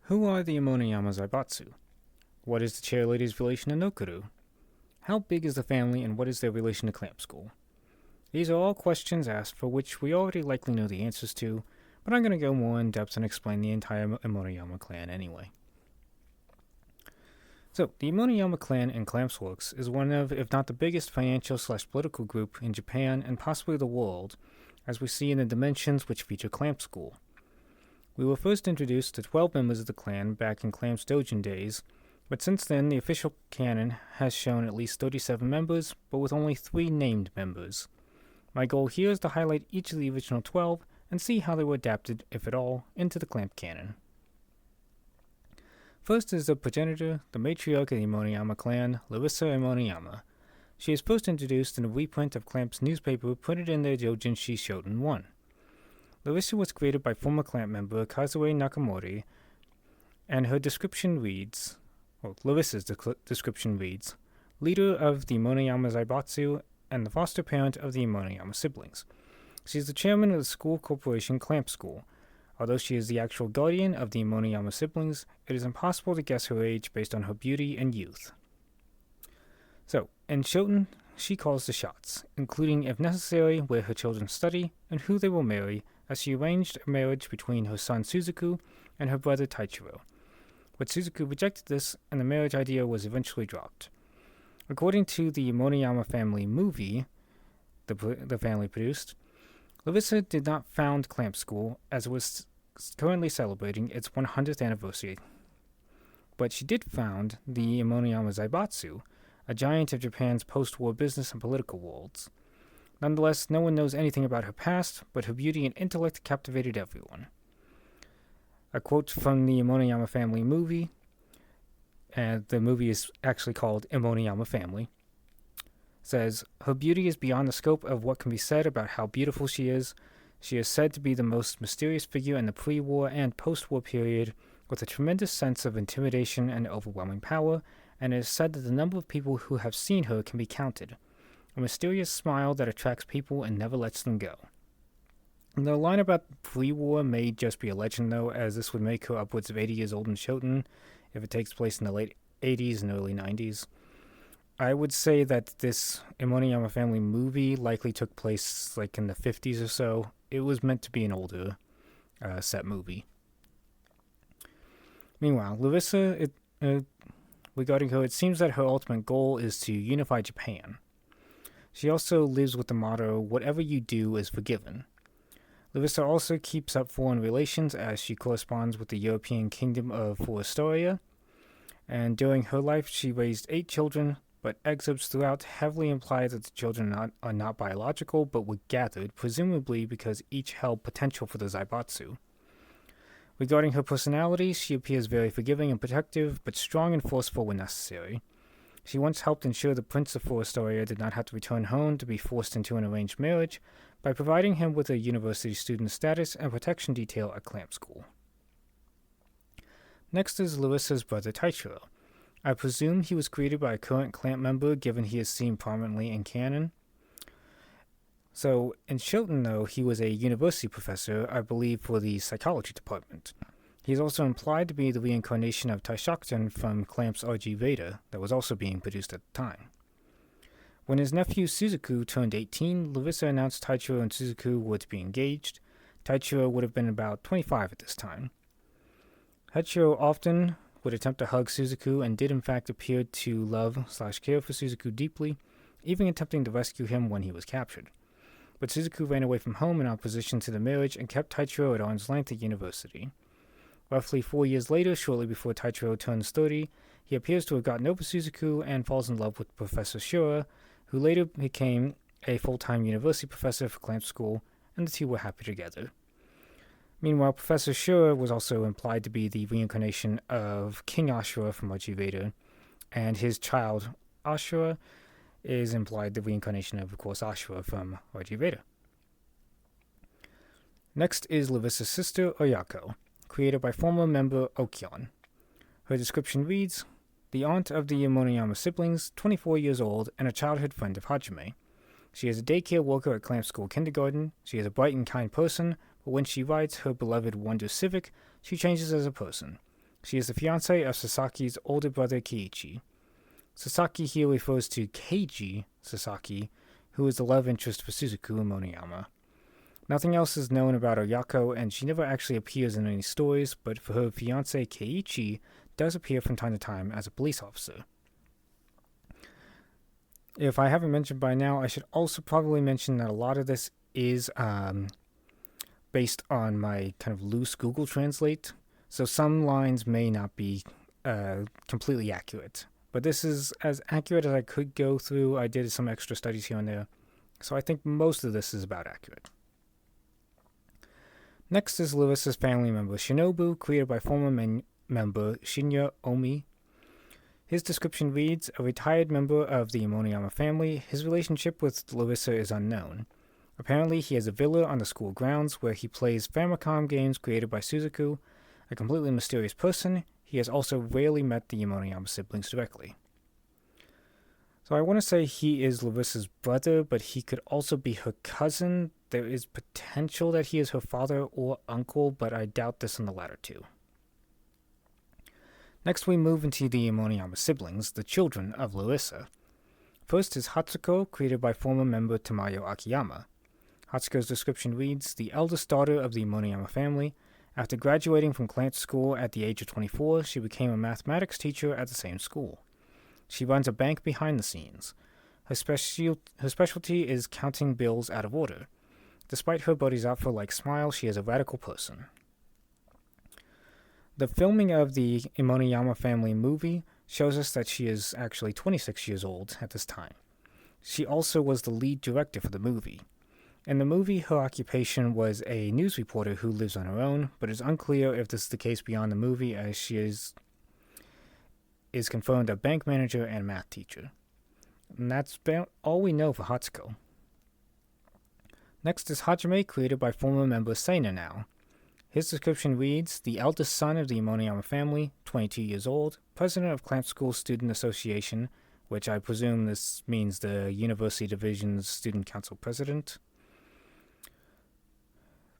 Who are the Imonoyama Zaibatsu? What is the cheerleader's relation to Nokuru? How big is the family and what is their relation to clamp school? These are all questions asked for which we already likely know the answers to, but I'm going to go more in depth and explain the entire Imonoyama clan anyway. So, the Imonoyama clan in Clamps Works is one of, if not the biggest financial/political group in Japan and possibly the world, as we see in the dimensions which feature Clamp School. We were first introduced to 12 members of the clan back in Clamps Dojin days, but since then the official canon has shown at least 37 members, but with only 3 named members. My goal here is to highlight each of the original 12 and see how they were adapted, if at all, into the Clamp canon. First is the progenitor, the matriarch of the Imonoyama clan, Larissa Imonoyama. She is first introduced in a reprint of Clamp's newspaper printed in the Joujinshi Shoten 1. Larissa was created by former Clamp member Kazue Nakamori, and her description reads, Larissa's description reads, leader of the Imonoyama Zaibatsu and the foster parent of the Imonoyama siblings. She is the chairman of the school corporation Clamp School. Although she is the actual guardian of the Imonoyama siblings, it is impossible to guess her age based on her beauty and youth. So, in Shoten, she calls the shots, including, if necessary, where her children study and who they will marry, as she arranged a marriage between her son Suzuku and her brother Taichiro. But Suzuku rejected this, and the marriage idea was eventually dropped. According to the Imonoyama family movie the family produced, Larissa did not found Clamp School, as it was currently celebrating its 100th anniversary. But she did found the Imonoyama Zaibatsu, a giant of Japan's post-war business and political worlds. Nonetheless, no one knows anything about her past, but her beauty and intellect captivated everyone. A quote from the Imonoyama family movie, and the movie is actually called Imonoyama Family, says, her beauty is beyond the scope of what can be said about how beautiful she is. She is said to be the most mysterious figure in the pre-war and post-war period, with a tremendous sense of intimidation and overwhelming power, and it is said that the number of people who have seen her can be counted. A mysterious smile that attracts people and never lets them go. The line about pre-war may just be a legend, though, as this would make her upwards of 80 years old in Shoten, if it takes place in the late 80s and early 90s. I would say that this Imonoyama family movie likely took place like in the 50s or so. It was meant to be an older set movie. Meanwhile, Larissa, regarding her, it seems that her ultimate goal is to unify Japan. She also lives with the motto, whatever you do is forgiven. Larissa also keeps up foreign relations as she corresponds with the European kingdom of Forestoria, and during her life she raised 8 children, but excerpts throughout heavily imply that the children are not biological, but were gathered, presumably because each held potential for the Zaibatsu. Regarding her personality, she appears very forgiving and protective, but strong and forceful when necessary. She once helped ensure the Prince of Forestoria did not have to return home to be forced into an arranged marriage by providing him with a university student status and protection detail at Clamp School. Next is Larissa's brother Taichiro. I presume he was created by a current Clamp member, given he is seen prominently in canon. So, in Shoten, though, he was a university professor, I believe, for the psychology department. He is also implied to be the reincarnation of SHOTEN from Clamp's RG Veda, that was also being produced at the time. When his nephew Suzuku turned 18, Larissa announced Taichiro and Suzuku were to be engaged. Taichiro would have been about 25 at this time. Taichiro often would attempt to hug Suzuku and did in fact appear to love/care for Suzuku deeply, even attempting to rescue him when he was captured. But Suzuku ran away from home in opposition to the marriage and kept Taichiro at arm's length at university. Roughly 4 years later, shortly before Taichiro turns 30, he appears to have gotten over Suzuku and falls in love with Professor Shura, who later became a full-time university professor for Clamp School, and the two were happy together. Meanwhile, Professor Shura was also implied to be the reincarnation of King Ashura from Ajiveda, and his child, Ashura, is implied the reincarnation of course, Ashura from Ajiveda. Next is Larissa's sister, Oyako, created by former member DUKLYON. Her description reads, the aunt of the Imonoyama siblings, 24 years old, and a childhood friend of Hajime. She is a daycare worker at Clamp School Kindergarten. She is a bright and kind person, but when she rides her beloved Wonder Civic, she changes as a person. She is the fiancée of Sasaki's older brother Keiichi. Sasaki here refers to Keiji Sasaki, who is the love interest for Suzuku Imonoyama. Nothing else is known about Oyako, and she never actually appears in any stories, but for her fiancé Keiichi does appear from time to time as a police officer. If I haven't mentioned by now, I should also probably mention that a lot of this is based on my kind of loose Google Translate, so some lines may not be completely accurate. But this is as accurate as I could go through. I did some extra studies here and there, so I think most of this is about accurate. Next is Larissa's family member Shinobu, created by former member Shinya Omi. His description reads, a retired member of the Imonoyama family. His relationship with Larissa is unknown. Apparently, he has a villa on the school grounds where he plays Famicom games created by Suzuku. A completely mysterious person, he has also rarely met the Imonoyama siblings directly. So I want to say he is Larissa's brother, but he could also be her cousin. There is potential that he is her father or uncle, but I doubt this on the latter two. Next we move into the Imonoyama siblings, the children of Larissa. First is Hatsuko, created by former member Tamayo Akiyama. Hatsuko's description reads, the eldest daughter of the Imonoyama family. After graduating from Clamp School at the age of 24, she became a mathematics teacher at the same school. She runs a bank behind the scenes. Her specialty is counting bills out of order. Despite her bodhisattva-like smile, she is a radical person. The filming of the Imonoyama family movie shows us that she is actually 26 years old at this time. She also was the lead director for the movie. In the movie, her occupation was a news reporter who lives on her own, but it's unclear if this is the case beyond the movie, as she is confirmed a bank manager and math teacher. And that's about all we know for Hatsuko. Next is Hajime, created by former member Seina now. His description reads, the eldest son of the Imonoyama family, 22 years old, president of Clamp School Student Association, which I presume this means the University Division's Student Council president.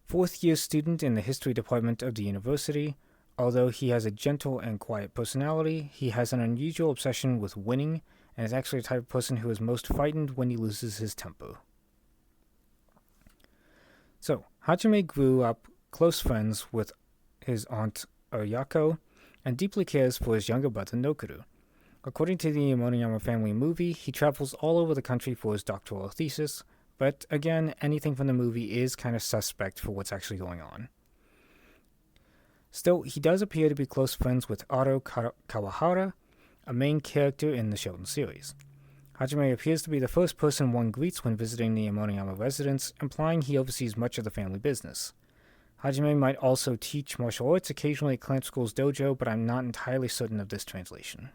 Fourth-year student in the history department of the university. Although he has a gentle and quiet personality, he has an unusual obsession with winning, and is actually the type of person who is most frightened when he loses his temper. So, Hajime grew up close friends with his aunt Oyako, and deeply cares for his younger brother Nokuru. According to the Imonoyama family movie, he travels all over the country for his doctoral thesis, but again, anything from the movie is kind of suspect for what's actually going on. Still, he does appear to be close friends with Aro Kawahara, a main character in the SHOTEN series. Hajime appears to be the first person one greets when visiting the Imonoyama residence, implying he oversees much of the family business. Hajime might also teach martial arts occasionally at Clamp School's dojo, but I'm not entirely certain of this translation.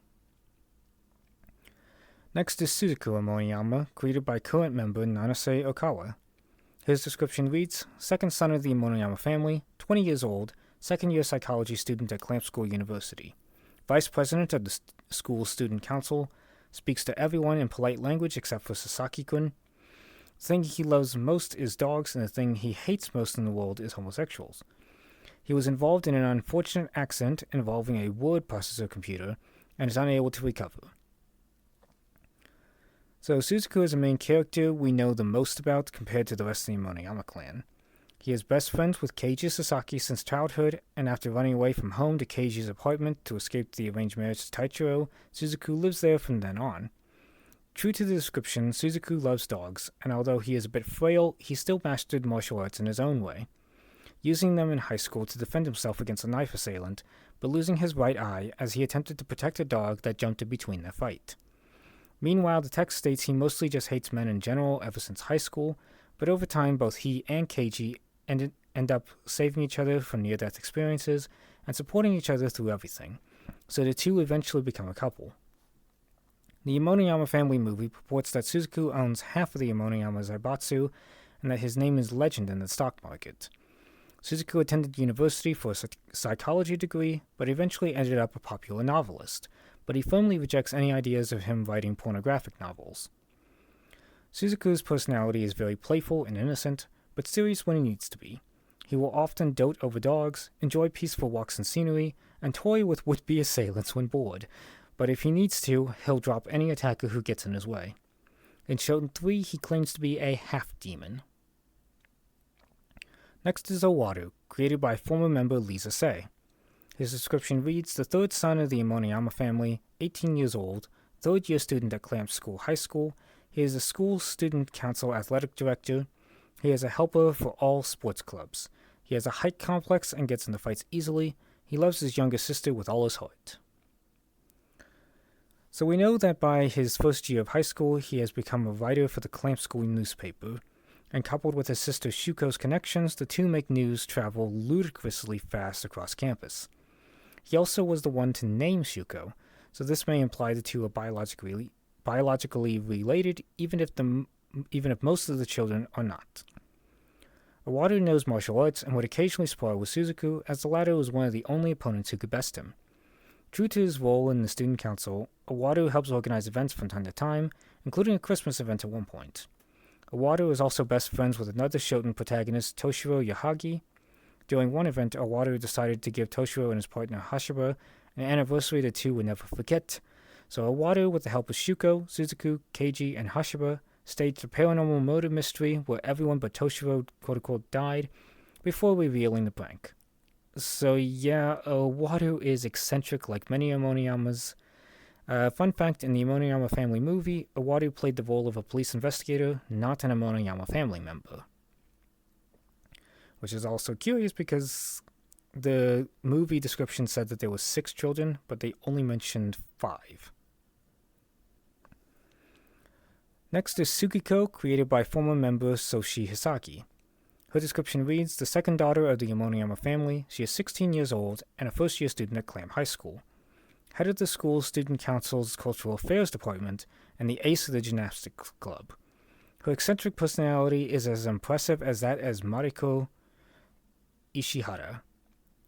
Next is Suzuku Imonoyama, created by current member Nanase Okawa. His description reads, second son of the Imonoyama family, 20 years old, second-year psychology student at Clamp School University. Vice president of the school's student council, speaks to everyone in polite language except for Sasaki-kun. The thing he loves most is dogs, and the thing he hates most in the world is homosexuals. He was involved in an unfortunate accident involving a word processor computer, and is unable to recover. So Suzuku is a main character we know the most about compared to the rest of the Imonoyama clan. He is best friends with Keiji Sasaki since childhood, and after running away from home to Keiji's apartment to escape the arranged marriage to Taichiro, Suzuku lives there from then on. True to the description, Suzuku loves dogs, and although he is a bit frail, he still mastered martial arts in his own way, using them in high school to defend himself against a knife assailant, but losing his right eye as he attempted to protect a dog that jumped in between their fight. Meanwhile, the text states he mostly just hates men in general ever since high school, but over time both he and Keiji end up saving each other from near-death experiences and supporting each other through everything, so the two eventually become a couple. The Imonoyama family movie purports that Suzuku owns half of the Imonoyama Zaibatsu and that his name is legend in the stock market. Suzuku attended university for a psychology degree, but eventually ended up a popular novelist, but he firmly rejects any ideas of him writing pornographic novels. Suzuku's personality is very playful and innocent, but serious when he needs to be. He will often dote over dogs, enjoy peaceful walks and scenery, and toy with would-be assailants when bored, but if he needs to, he'll drop any attacker who gets in his way. In Shoten 3, he claims to be a half-demon. Next is Owaru, created by former member Lisa Sei. His description reads, the third son of the Imonoyama family, 18 years old, third-year student at Clamp School High School. He is a school student council athletic director. He is a helper for all sports clubs. He has a height complex and gets into fights easily. He loves his younger sister with all his heart. So we know that by his first year of high school, he has become a writer for the Clamp School newspaper, and coupled with his sister Shuko's connections, the two make news travel ludicrously fast across campus. He also was the one to name Shuko, so this may imply the two are biologically related, even if most of the children are not. Owaru knows martial arts and would occasionally spar with Suzuku, as the latter was one of the only opponents who could best him. True to his role in the student council, Owaru helps organize events from time to time, including a Christmas event at one point. Owaru is also best friends with another Shoten protagonist, Toshiro Yahagi. During one event, Owaru decided to give Toshiro and his partner Hashiba an anniversary the two would never forget. So Owaru, with the help of Shuko, Suzuku, Keiji, and Hashiba, staged a paranormal murder mystery where everyone but Toshiro quote-unquote died before revealing the prank. So yeah, Owaru is eccentric like many Imonoyamas. Fun fact, in the Imonoyama family movie, Owaru played the role of a police investigator, not an Imonoyama family member. Which is also curious because the movie description said that there were 6 children, but they only mentioned 5. Next is Tsukiko, created by former member Soshi Hisaki. Her description reads, the second daughter of the Imonoyama family, she is 16 years old and a first-year student at Clamp High School. Head of the school's student council's cultural affairs department, and the ace of the gymnastics club. Her eccentric personality is as impressive as that as Mariko Ishihara,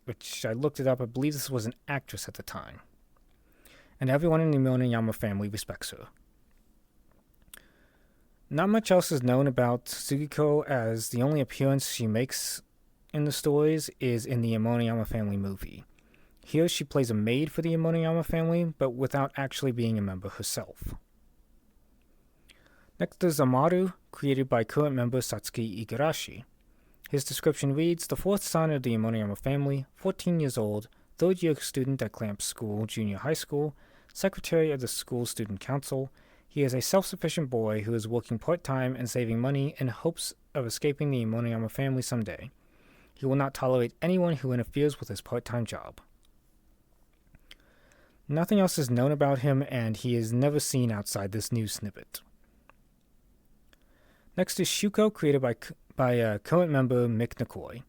which I looked it up, I believe this was an actress at the time. And everyone in the Imonoyama family respects her. Not much else is known about Tsukiko, as the only appearance she makes in the stories is in the Imonoyama family movie. Here she plays a maid for the Imonoyama family, but without actually being a member herself. Next is Amaru, created by current member Satsuki Igarashi. His description reads, the fourth son of the Imonoyama family, 14 years old, third-year student at Clamp School Junior High School, secretary of the school student council. He is a self-sufficient boy who is working part-time and saving money in hopes of escaping the Imonoyama family someday. He will not tolerate anyone who interferes with his part-time job. Nothing else is known about him, and he is never seen outside this news snippet. Next is Shuko, created by current member Mick Nikoi.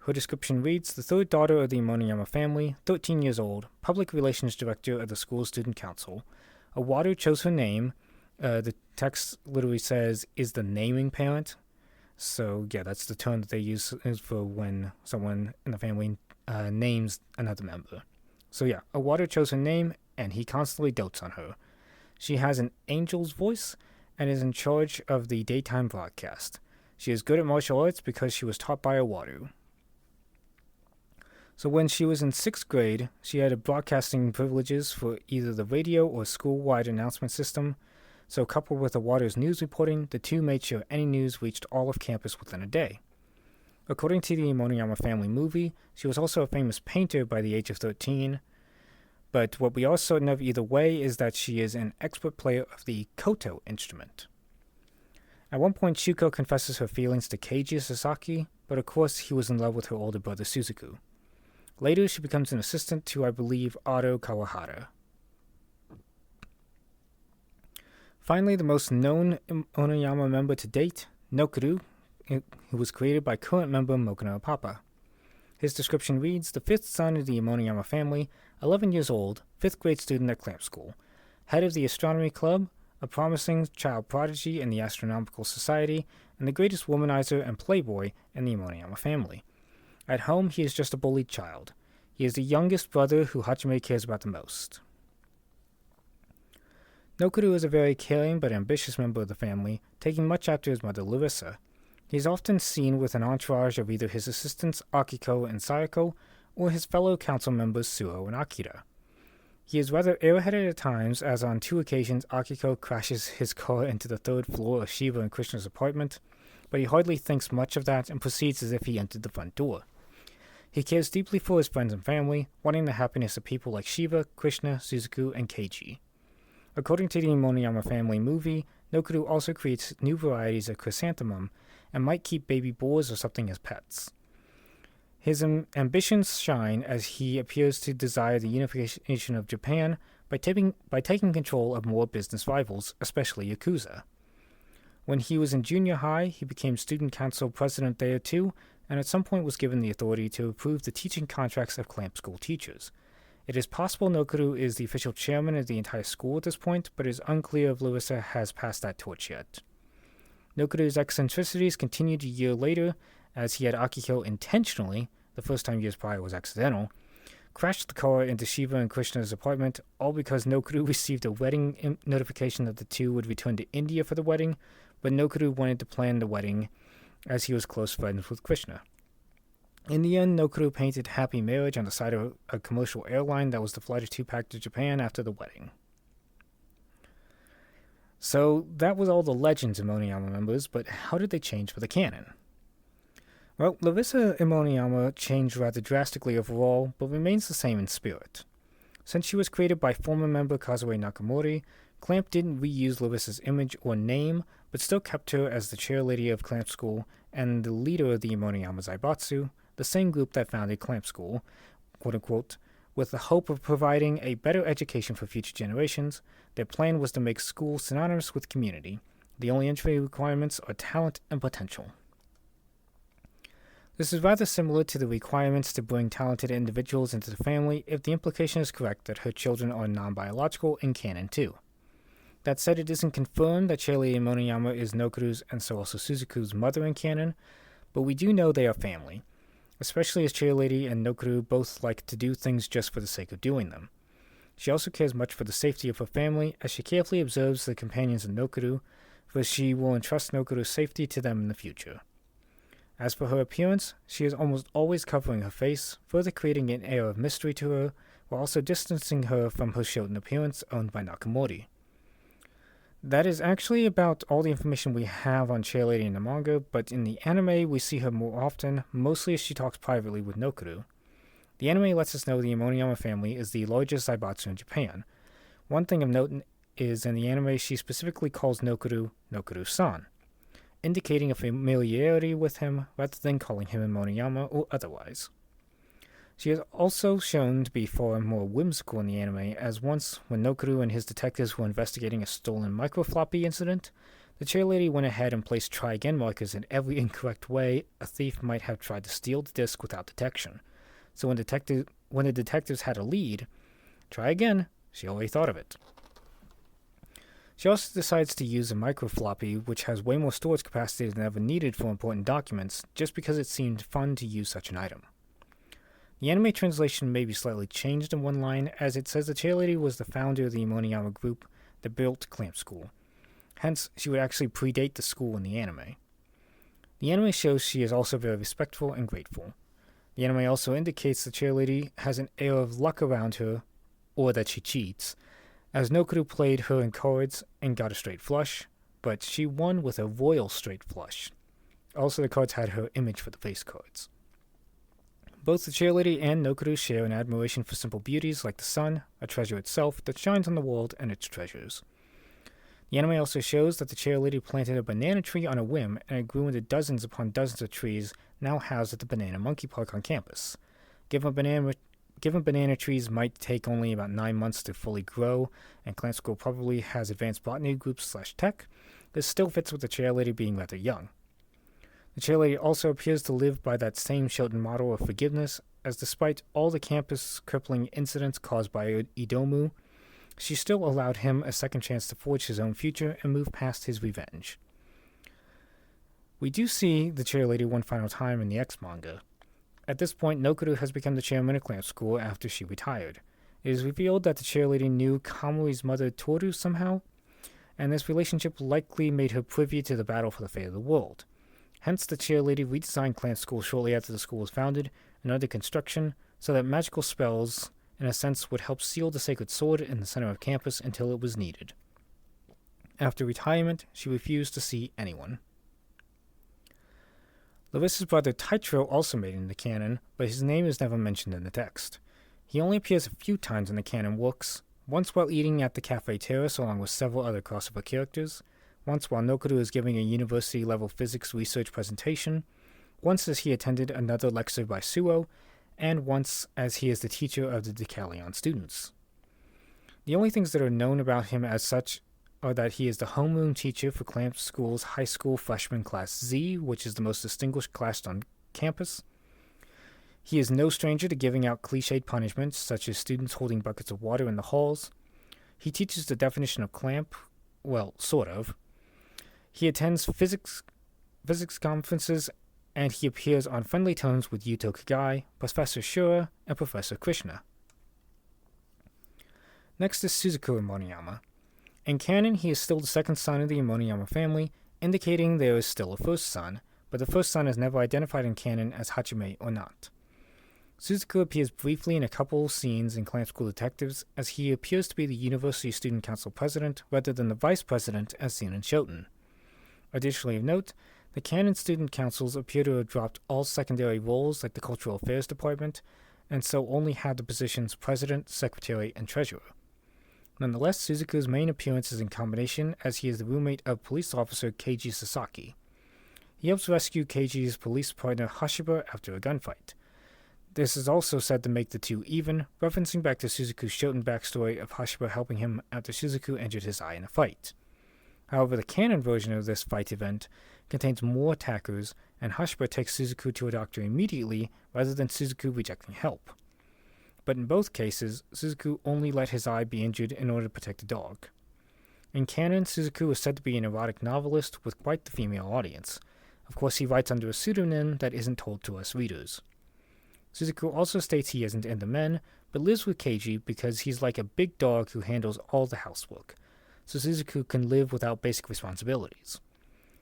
Her description reads, the third daughter of the Imonoyama family, 13 years old, public relations director of the school student council. Owaru chose her name. The text literally says, is the naming parent. So yeah, that's the term that they use for when someone in the family names another member. So yeah, Owaru chose her name, and he constantly dotes on her. She has an angel's voice and is in charge of the daytime broadcast. She is good at martial arts because she was taught by Owaru. So when she was in 6th grade, she had broadcasting privileges for either the radio or school-wide announcement system, so coupled with Owaru's news reporting, the two made sure any news reached all of campus within a day. According to the Imonoyama family movie, she was also a famous painter by the age of 13, but what we are certain of either way is that she is an expert player of the koto instrument. At one point, Shuko confesses her feelings to Keiji Sasaki, but of course he was in love with her older brother Suzuku. Later, she becomes an assistant to, I believe, Ado Kawahara. Finally, the most known Imonoyama member to date, Nokuru, who was created by current member Mokuno Papa. His description reads, the fifth son of the Imonoyama family, 11 years old, 5th grade student at Clamp School, head of the astronomy club, a promising child prodigy in the astronomical society, and the greatest womanizer and playboy in the Imonoyama family. At home, he is just a bullied child. He is the youngest brother who Hajime cares about the most. Nokuru is a very caring but ambitious member of the family, taking much after his mother Larissa. He is often seen with an entourage of either his assistants Akiko and Sayako, or his fellow council members Suho and Akira. He is rather airheaded at times, as on 2 occasions Akiko crashes his car into the 3rd floor of Shiva and Krishna's apartment, but he hardly thinks much of that and proceeds as if he entered the front door. He cares deeply for his friends and family, wanting the happiness of people like Shiva, Krishna, Suzuku, and Keiji. According to the Imonoyama family movie, Nokuru also creates new varieties of chrysanthemum and might keep baby boars or something as pets. His ambitions shine as he appears to desire the unification of Japan by taking control of more business rivals, especially Yakuza. When he was in junior high, he became student council president there too, and at some point was given the authority to approve the teaching contracts of clamp school teachers. It is possible Nokuru is the official chairman of the entire school at this point, but it is unclear if Larissa has passed that torch yet. Nokuru's eccentricities continued a year later, as he had Akiko intentionally, the first time years prior was accidental, crashed the car into Shiva and Krishna's apartment, all because Nokuru received a wedding notification that the two would return to India for the wedding, but Nokuru wanted to plan the wedding as he was close friends with Krishna. In the end, Nokuru painted happy marriage on the side of a commercial airline that was to fly to 2-pack to Japan after the wedding. So that was all the legends Imonoyama members, but how did they change for the canon? Well, Larissa Imonoyama changed rather drastically overall, but remains the same in spirit. Since she was created by former member Kazue Nakamori, Clamp didn't reuse Larissa's image or name, but still kept her as the chairlady of Clamp School and the leader of the Imonoyama Zaibatsu, the same group that founded Clamp School, quote-unquote, with the hope of providing a better education for future generations. Their plan was to make school synonymous with community. The only entry requirements are talent and potential. This is rather similar to the requirements to bring talented individuals into the family if the implication is correct that her children are non-biological in canon too. That said, it isn't confirmed that Shirley Imonoyama is Nokuru's and so also Suzuku's mother in canon, but we do know they are family, especially as Cheerlady and Nokuru both like to do things just for the sake of doing them. She also cares much for the safety of her family, as she carefully observes the companions of Nokuru, for she will entrust Nokuru's safety to them in the future. As for her appearance, she is almost always covering her face, further creating an air of mystery to her, while also distancing her from her Shoten appearance owned by Nakamori. That is actually about all the information we have on Cheerlady in the manga, but in the anime we see her more often, mostly as she talks privately with Nokuru. The anime lets us know the Imonoyama family is the largest Zaibatsu in Japan. One thing of note is in the anime she specifically calls Nokuru Nokuru-san, indicating a familiarity with him rather than calling him Imonoyama or otherwise. She is also shown to be far more whimsical in the anime, as once, when Nokuru and his detectives were investigating a stolen microfloppy incident, the chairlady went ahead and placed try again markers in every incorrect way a thief might have tried to steal the disc without detection. So when the detectives had a lead, try again, she already thought of it. She also decides to use a microfloppy, which has way more storage capacity than ever needed for important documents, just because it seemed fun to use such an item. The anime translation may be slightly changed in one line, as it says the chairlady was the founder of the Imonoyama group that built Clamp School. Hence, she would actually predate the school in the anime. The anime shows she is also very respectful and grateful. The anime also indicates the chairlady has an air of luck around her, or that she cheats, as Nokuru played her in cards and got a straight flush, but she won with a royal straight flush. Also, the cards had her image for the face cards. Both the chairlady and Nokuru share an admiration for simple beauties like the sun, a treasure itself that shines on the world and its treasures. The anime also shows that the chairlady planted a banana tree on a whim, and it grew into dozens upon dozens of trees now housed at the Banana Monkey Park on campus. Given banana trees might take only about 9 months to fully grow, and Clamp School probably has advanced botany groups /tech, this still fits with the chairlady being rather young. The chairlady also appears to live by that same Shoten model of forgiveness, as despite all the campus crippling incidents caused by Idomu, she still allowed him a second chance to forge his own future and move past his revenge. We do see the chairlady one final time in the X manga. At this point, Nokuru has become the chairman of Clamp School after she retired. It is revealed that the chairlady knew Kamori's mother Toru somehow, and this relationship likely made her privy to the battle for the fate of the world. Hence, the chairlady redesigned Clamp School shortly after the school was founded and under construction, so that magical spells, in a sense, would help seal the sacred sword in the center of campus until it was needed. After retirement, she refused to see anyone. Larissa's brother Taitro also made it in the canon, but his name is never mentioned in the text. He only appears a few times in the canon works, once while eating at the Cafe Terrace along with several other crossover characters, once while Nokuru is giving a university-level physics research presentation, once as he attended another lecture by Suo, and once as he is the teacher of the DUKLYON students. The only things that are known about him as such are that he is the homeroom teacher for Clamp School's high school freshman class Z, which is the most distinguished class on campus. He is no stranger to giving out cliched punishments, such as students holding buckets of water in the halls. He teaches the definition of clamp, well, sort of. He attends physics conferences, and he appears on friendly terms with Yuto Kagai, Professor Shura, and Professor Krishna. Next is Suzuku Imonoyama. In canon, he is still the second son of the Imonoyama family, indicating there is still a first son, but the first son is never identified in canon as Hachime or not. Suzuku appears briefly in a couple scenes in Clamp School Detectives, as he appears to be the University Student Council president rather than the vice president as seen in Shoten. Additionally of note, the canon student councils appear to have dropped all secondary roles like the Cultural Affairs Department, and so only had the positions president, secretary, and treasurer. Nonetheless, Suzuku's main appearance is in combination, as he is the roommate of police officer Keiji Sasaki. He helps rescue Keiji's police partner Hashiba after a gunfight. This is also said to make the two even, referencing back to Suzuku's Shoten backstory of Hashiba helping him after Suzuku injured his eye in a fight. However, the canon version of this fight event contains more attackers, and Hashiba takes Suzuku to a doctor immediately rather than Suzuku rejecting help. But in both cases, Suzuku only let his eye be injured in order to protect the dog. In canon, Suzuku is said to be an erotic novelist with quite the female audience. Of course, he writes under a pseudonym that isn't told to us readers. Suzuku also states he isn't into men, but lives with Keiji because he's like a big dog who handles all the housework, so Suzuku can live without basic responsibilities.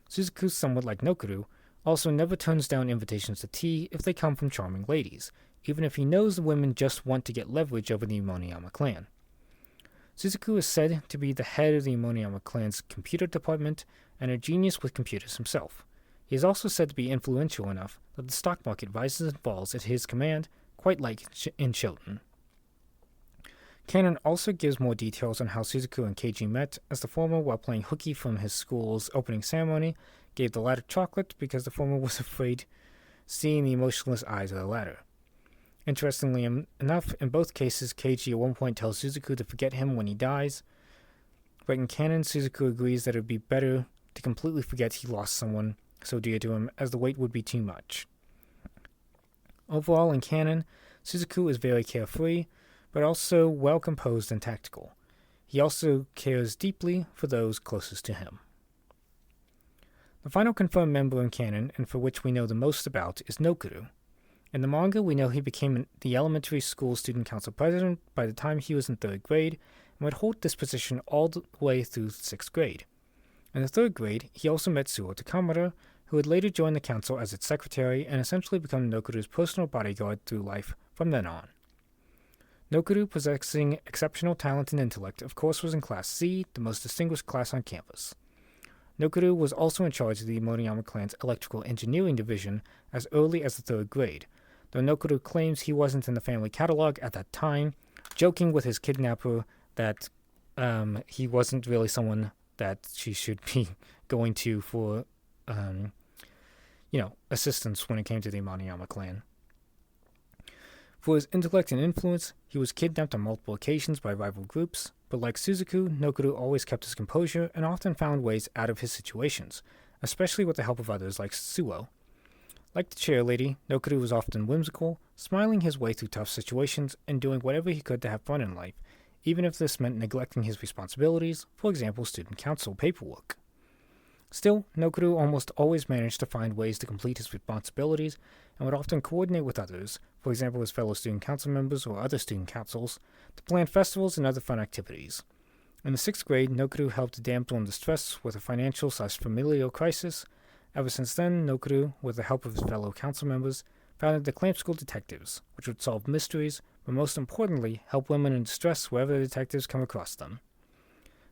Suzuku, somewhat like Nokuru, also never turns down invitations to tea if they come from charming ladies, even if he knows the women just want to get leverage over the Imonoyama clan. Suzuku is said to be the head of the Imonoyama clan's computer department and a genius with computers himself. He is also said to be influential enough that the stock market rises and falls at his command, quite like in Shoten. Canon also gives more details on how Suzuku and Keiji met, as the former, while playing hooky from his school's opening ceremony, gave the latter chocolate because the former was afraid seeing the emotionless eyes of the latter. Interestingly enough, in both cases, Keiji at one point tells Suzuku to forget him when he dies, but in canon, Suzuku agrees that it would be better to completely forget he lost someone so dear to him, as the weight would be too much. Overall, in canon, Suzuku is very carefree, but also well composed and tactical. He also cares deeply for those closest to him. The final confirmed member in canon, and for which we know the most about, is Nokuru. In the manga, we know he became the elementary school student council president by the time he was in 3rd grade, and would hold this position all the way through 6th grade. In the 3rd grade, he also met Suo Takamura, who would later join the council as its secretary and essentially become Nokuru's personal bodyguard through life from then on. Nokuru, possessing exceptional talent and intellect, of course was in Class C, the most distinguished class on campus. Nokuru was also in charge of the Imonoyama clan's electrical engineering division as early as the 3rd grade, though Nokuru claims he wasn't in the family catalog at that time, joking with his kidnapper that he wasn't really someone that she should be going to for assistance when it came to the Imonoyama clan. For his intellect and influence, he was kidnapped on multiple occasions by rival groups, but like Suzuku, Nokuru always kept his composure and often found ways out of his situations, especially with the help of others like Suo. Like the chair lady, Nokuru was often whimsical, smiling his way through tough situations and doing whatever he could to have fun in life, even if this meant neglecting his responsibilities, for example student council paperwork. Still, Nokuru almost always managed to find ways to complete his responsibilities and would often coordinate with others, for example his fellow student council members or other student councils, to plan festivals and other fun activities. In the 6th grade, Nokuru helped dampen the stress with a financial/familial crisis. Ever since then, Nokuru, with the help of his fellow council members, founded the Clamp School Detectives, which would solve mysteries, but most importantly, help women in distress wherever the detectives come across them.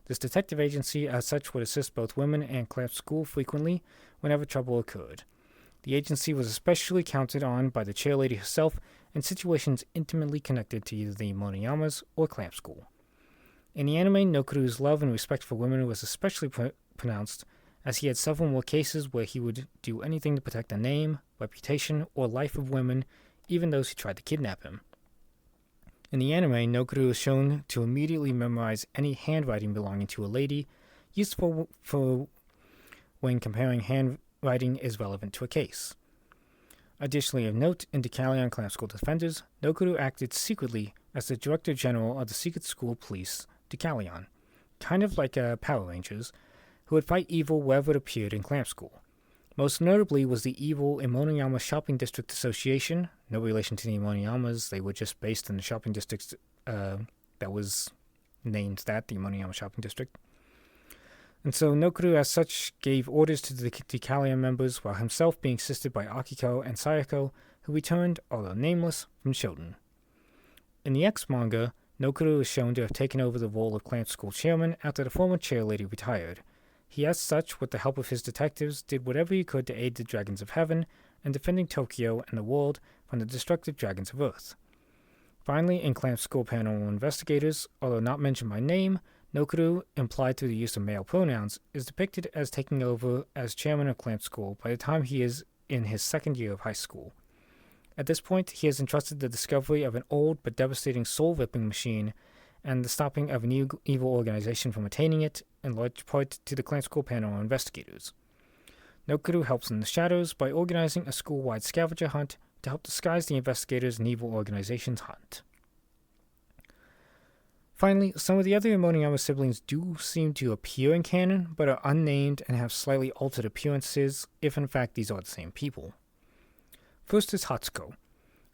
This detective agency, as such, would assist both women and Clamp School frequently whenever trouble occurred. The agency was especially counted on by the chairlady herself in situations intimately connected to either the Imonoyamas or Clamp School. In the anime, Nokuru's love and respect for women was especially pronounced, as he had several more cases where he would do anything to protect the name, reputation, or life of women, even those who tried to kidnap him. In the anime, Nokuru is shown to immediately memorize any handwriting belonging to a lady, useful for when comparing handwriting is relevant to a case. Additionally of note, in DUKLYON Clamp School Defenders, Nokuru acted secretly as the Director General of the Secret School Police, DUKLYON, kind of like Power Rangers, who would fight evil wherever it appeared in Clamp School. Most notably was the evil Imonoyama Shopping District Association, no relation to the Imonoyamas, they were just based in the shopping district that was named that, the Imonoyama Shopping District. And so Nokuru as such gave orders to the DUKLYON members while himself being assisted by Akiko and Sayako, who returned, although nameless, from Shoten. In the X manga, Nokuru is shown to have taken over the role of Clamp School chairman after the former chairlady retired. He as such, with the help of his detectives, did whatever he could to aid the Dragons of Heaven in defending Tokyo and the world from the destructive Dragons of Earth. Finally, in Clamp School Paranormal Investigators, although not mentioned by name, Nokuru, implied through the use of male pronouns, is depicted as taking over as chairman of Clamp School by the time he is in his second year of high school. At this point, he has entrusted the discovery of an old but devastating soul-ripping machine and the stopping of an evil organization from attaining it, in large part to the Clamp School Paranormal Investigators. Nokuru helps in the shadows by organizing a school-wide scavenger hunt to help disguise the investigators and evil organization's hunt. Finally, some of the other Imonoyama siblings do seem to appear in canon, but are unnamed and have slightly altered appearances, if in fact these are the same people. First is Hatsuko.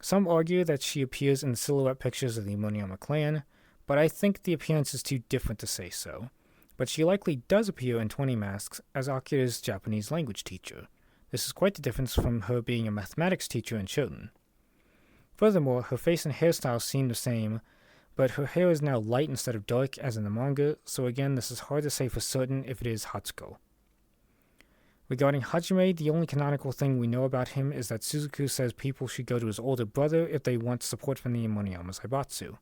Some argue that she appears in the silhouette pictures of the Imonoyama clan, but I think the appearance is too different to say so. But she likely does appear in 20 Masks as Akira's Japanese language teacher. This is quite the difference from her being a mathematics teacher in Shoten. Furthermore, her face and hairstyle seem the same, but her hair is now light instead of dark as in the manga, so again this is hard to say for certain if it is Hatsuko. Regarding Hajime, the only canonical thing we know about him is that Suzuku says people should go to his older brother if they want support from the Imonoyama Zaibatsu.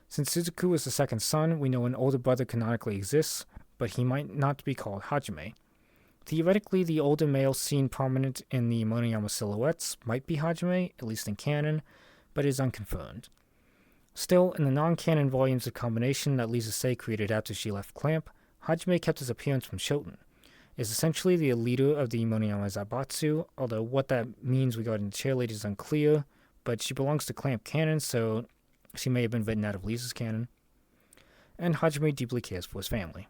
Since Suzuku is the second son, we know an older brother canonically exists, but he might not be called Hajime. Theoretically, the older male seen prominent in the Imonoyama silhouettes might be Hajime, at least in canon, but is unconfirmed. Still, in the non-canon volumes of combination that Lisa Sei created after she left Clamp, Hajime kept his appearance from Shoten. Is essentially the leader of the Imonoyama Zaibatsu, although what that means regarding the chairlady is unclear, but she belongs to Clamp canon, so she may have been written out of Lisa's canon. And Hajime deeply cares for his family.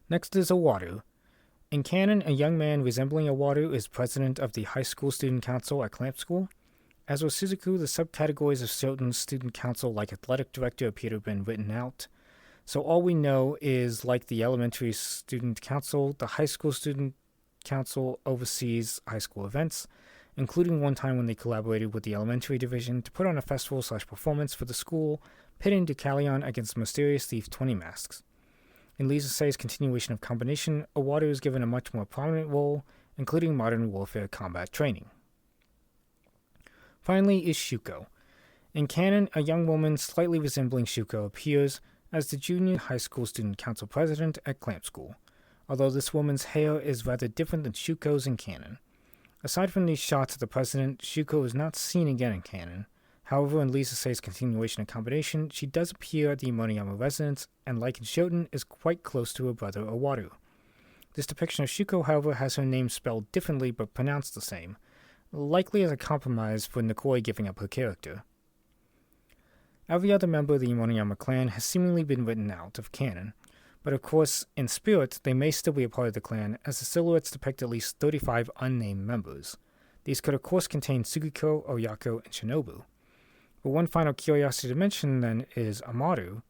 Next is Owaru. In canon, a young man resembling Owaru is president of the High School Student Council at Clamp School. As with Suzuku, the subcategories of Shoten's student council like athletic director appear to have been written out. So all we know is, like the elementary student council, the high school student council oversees high school events, including one time when they collaborated with the elementary division to put on a festival/performance for the school, pitting DUKLYON against the mysterious thief 20 Masks. In Lisa Sei's continuation of combination, Owaru is given a much more prominent role, including modern warfare combat training. Finally is Shuko. In canon, a young woman slightly resembling Shuko appears as the junior high school student council president at Clamp School, although this woman's hair is rather different than Shuko's in canon. Aside from these shots of the president, Shuko is not seen again in canon. However, in Lisa Sei's continuation and combination, she does appear at the Imonoyama residence, and like in Shoten, is quite close to her brother Owaru. This depiction of Shuko, however, has her name spelled differently but pronounced the same, likely as a compromise for Nikoi giving up her character. Every other member of the Imonoyama clan has seemingly been written out of canon, but of course, in spirit, they may still be a part of the clan, as the silhouettes depict at least 35 unnamed members. These could of course contain Sugiko, Oyako, and Shinobu. But one final curiosity to mention, then, is Amaru.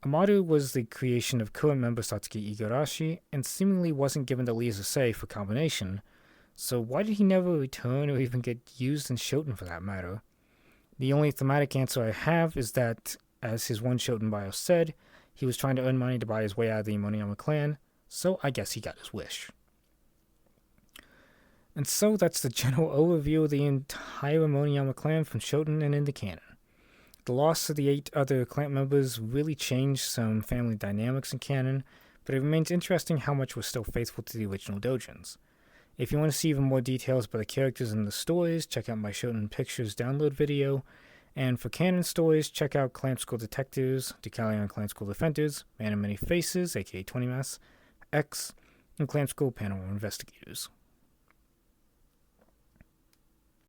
Amaru was the creation of current member Satsuki Igarashi, and seemingly wasn't given to Lisa Sei for combination, So why did he never return or even get used in Shoten for that matter? The only thematic answer I have is that, as his one Shoten bio said, he was trying to earn money to buy his way out of the Imonoyama clan, so I guess he got his wish. And so that's the general overview of the entire Imonoyama clan from Shoten and in the canon. The loss of the 8 other clan members really changed some family dynamics in canon, but it remains interesting how much was still faithful to the original doujins. If you want to see even more details about the characters and the stories, check out my Shoten Pictures download video, and for canon stories, check out Clamp School Detectives, DUKLYON Clan School Defenders, Man of Many Faces, aka 20 Mass, X, and Clamp School Paranormal Investigators.